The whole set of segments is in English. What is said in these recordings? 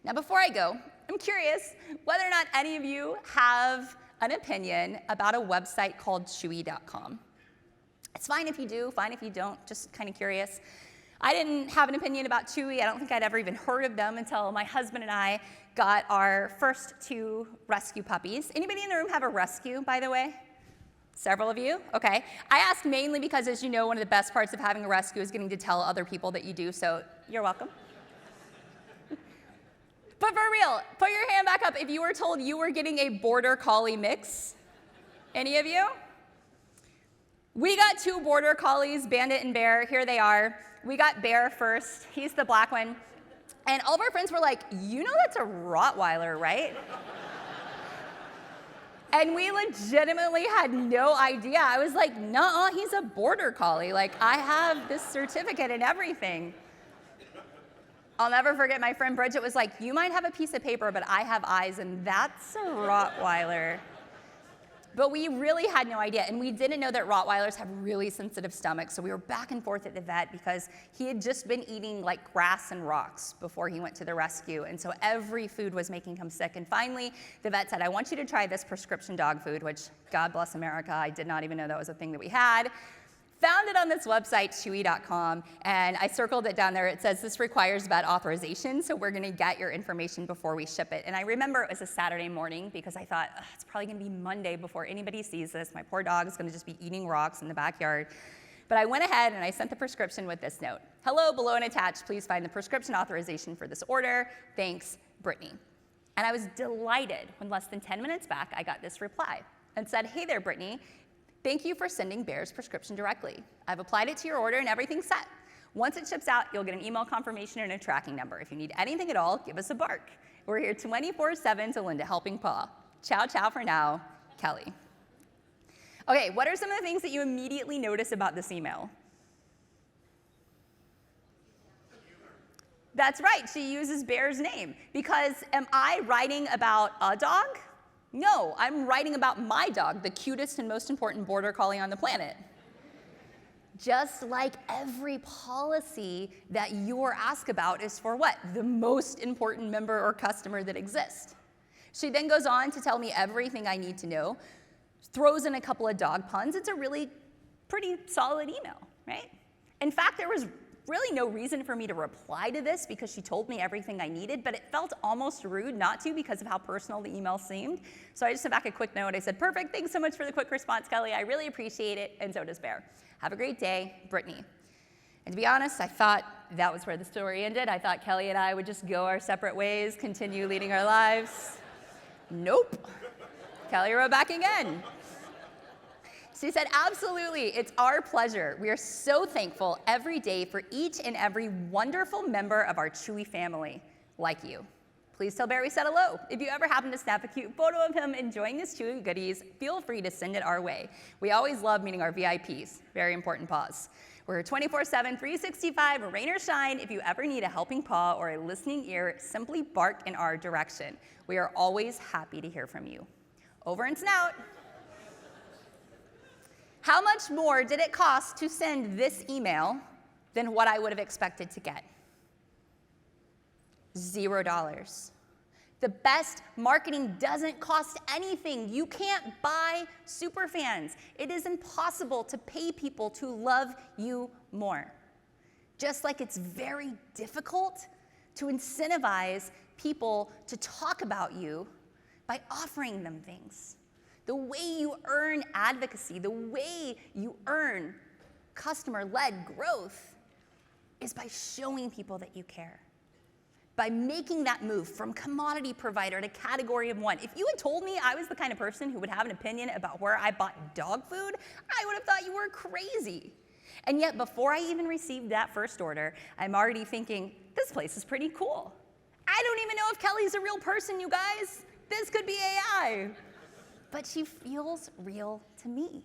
Now, before I go, I'm curious whether or not any of you have an opinion about a website called Chewy.com. It's fine if you do, fine if you don't, just kind of curious. I didn't have an opinion about Chewy. I don't think I'd ever even heard of them until my husband and I got our first 2 rescue puppies. Anybody in the room have a rescue, by the way? Several of you? Okay. I asked mainly because, as you know, one of the best parts of having a rescue is getting to tell other people that you do, so you're welcome. But for real, put your hand back up if you were told you were getting a border collie mix. Any of you? We got 2 border collies, Bandit and Bear. Here they are. We got Bear first. He's the black one. And all of our friends were like, you know that's a Rottweiler, right? And we legitimately had no idea. I was like, nuh-uh, he's a border collie. Like, I have this certificate and everything. I'll never forget my friend Bridget was like, you might have a piece of paper, but I have eyes, and that's a Rottweiler. But we really had no idea, and we didn't know that Rottweilers have really sensitive stomachs, so we were back and forth at the vet because he had just been eating like grass and rocks before he went to the rescue, and so every food was making him sick. And finally, the vet said, I want you to try this prescription dog food, which, God bless America, I did not even know that was a thing that we had. Found it on this website, Chewy.com, and I circled it down there. It says this requires vet authorization, so we're gonna get your information before we ship it. And I remember it was a Saturday morning because I thought, it's probably gonna be Monday before anybody sees this. My poor dog is gonna just be eating rocks in the backyard. But I went ahead and I sent the prescription with this note. Hello, below and attached, please find the prescription authorization for this order. Thanks, Brittany. And I was delighted when less than 10 minutes back, I got this reply and said, hey there, Brittany. Thank you for sending Bear's prescription directly. I've applied it to your order and everything's set. Once it ships out, you'll get an email confirmation and a tracking number. If you need anything at all, give us a bark. We're here 24/7 to lend a helping paw. Ciao, ciao for now, Kelly. Okay, what are some of the things that you immediately notice about this email? That's right, she uses Bear's name. Because am I writing about a dog? No, I'm writing about my dog, the cutest and most important border collie on the planet. Just like every policy that you're asked about is for what? The most important member or customer that exists. She then goes on to tell me everything I need to know, throws in a couple of dog puns. It's a really pretty solid email, right? In fact, there was really no reason for me to reply to this because she told me everything I needed, but it felt almost rude not to because of how personal the email seemed. So I just sent back a quick note. I said, perfect, thanks so much for the quick response, Kelly. I really appreciate it, and so does Bear. Have a great day, Brittany. And to be honest, I thought that was where the story ended. I thought Kelly and I would just go our separate ways, continue leading our lives. Nope. Kelly wrote back again. She said, absolutely, it's our pleasure. We are so thankful every day for each and every wonderful member of our Chewy family, like you. Please tell Bear we said hello. If you ever happen to snap a cute photo of him enjoying his Chewy goodies, feel free to send it our way. We always love meeting our VIPs. Very important pause. We're 24/7, 365, rain or shine. If you ever need a helping paw or a listening ear, simply bark in our direction. We are always happy to hear from you. Over and snout. How much more did it cost to send this email than what I would have expected to get? $0. The best marketing doesn't cost anything. You can't buy superfans. It is impossible to pay people to love you more. Just like it's very difficult to incentivize people to talk about you by offering them things. The way you earn advocacy, the way you earn customer-led growth is by showing people that you care, by making that move from commodity provider to category of one. If you had told me I was the kind of person who would have an opinion about where I bought dog food, I would have thought you were crazy. And yet, before I even received that first order, I'm already thinking, this place is pretty cool. I don't even know if Kelly's a real person, you guys. This could be AI. But she feels real to me.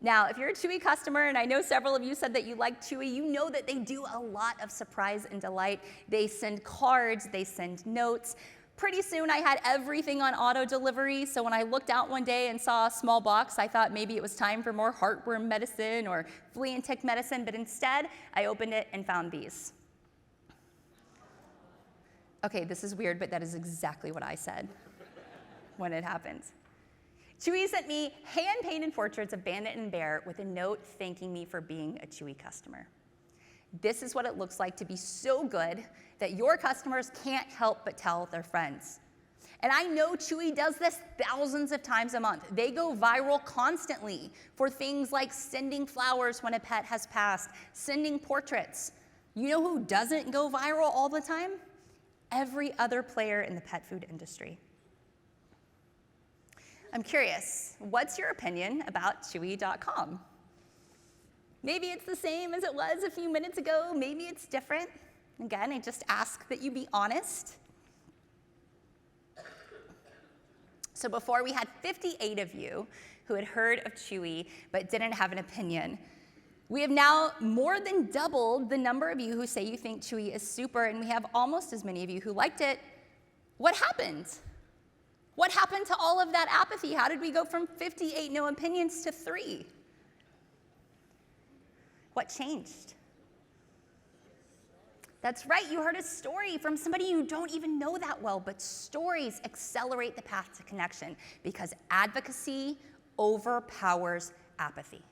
Now, if you're a Chewy customer, and I know several of you said that you like Chewy, you know that they do a lot of surprise and delight. They send cards, they send notes. Pretty soon I had everything on auto delivery, so when I looked out one day and saw a small box, I thought maybe it was time for more heartworm medicine or flea and tick medicine, but instead I opened it and found these. Okay, this is weird, but that is exactly what I said when it happened. Chewy sent me hand-painted portraits of Bandit and Bear with a note thanking me for being a Chewy customer. This is what it looks like to be so good that your customers can't help but tell their friends. And I know Chewy does this thousands of times a month. They go viral constantly for things like sending flowers when a pet has passed, sending portraits. You know who doesn't go viral all the time? Every other player in the pet food industry. I'm curious, what's your opinion about Chewy.com? Maybe it's the same as it was a few minutes ago. Maybe it's different. Again, I just ask that you be honest. So before, we had 58 of you who had heard of Chewy but didn't have an opinion. We have now more than doubled the number of you who say you think Chewy is super, and we have almost as many of you who liked it. What happened? What happened to all of that apathy? How did we go from 58 no opinions to 3? What changed? That's right, you heard a story from somebody you don't even know that well, but stories accelerate the path to connection because advocacy overpowers apathy.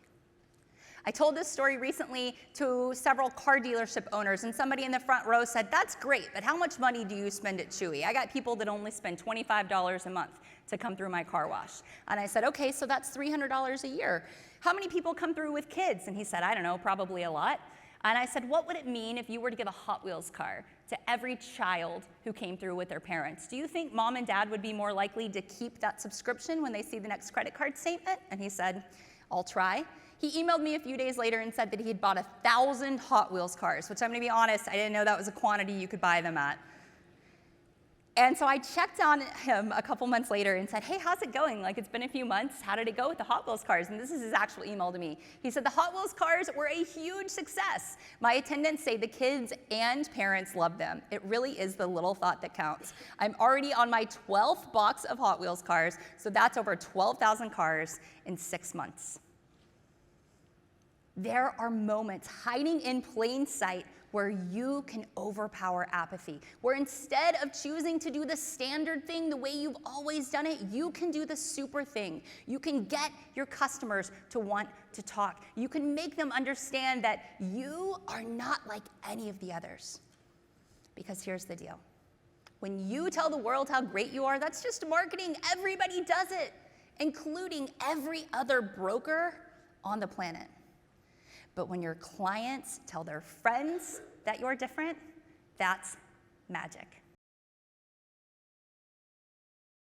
I told this story recently to several car dealership owners, and somebody in the front row said, "That's great, but how much money do you spend at Chewy? I got people that only spend $25 a month to come through my car wash." And I said, "Okay, so that's $300 a year. How many people come through with kids?" And he said, "I don't know, probably a lot." And I said, "What would it mean if you were to give a Hot Wheels car to every child who came through with their parents? Do you think mom and dad would be more likely to keep that subscription when they see the next credit card statement?" And he said, "I'll try." He emailed me a few days later and said that he had bought 1,000 Hot Wheels cars, which I'm gonna be honest, I didn't know that was a quantity you could buy them at. And so I checked on him a couple months later and said, "Hey, how's it going? Like, it's been a few months. How did it go with the Hot Wheels cars?" And this is his actual email to me. He said, "The Hot Wheels cars were a huge success. My attendants say the kids and parents love them. It really is the little thought that counts. I'm already on my 12th box of Hot Wheels cars, so that's over 12,000 cars in 6 months." There are moments hiding in plain sight where you can overpower apathy, where instead of choosing to do the standard thing the way you've always done it, you can do the super thing. You can get your customers to want to talk. You can make them understand that you are not like any of the others. Because here's the deal. When you tell the world how great you are, that's just marketing. Everybody does it, including every other broker on the planet. But when your clients tell their friends that you're different, that's magic.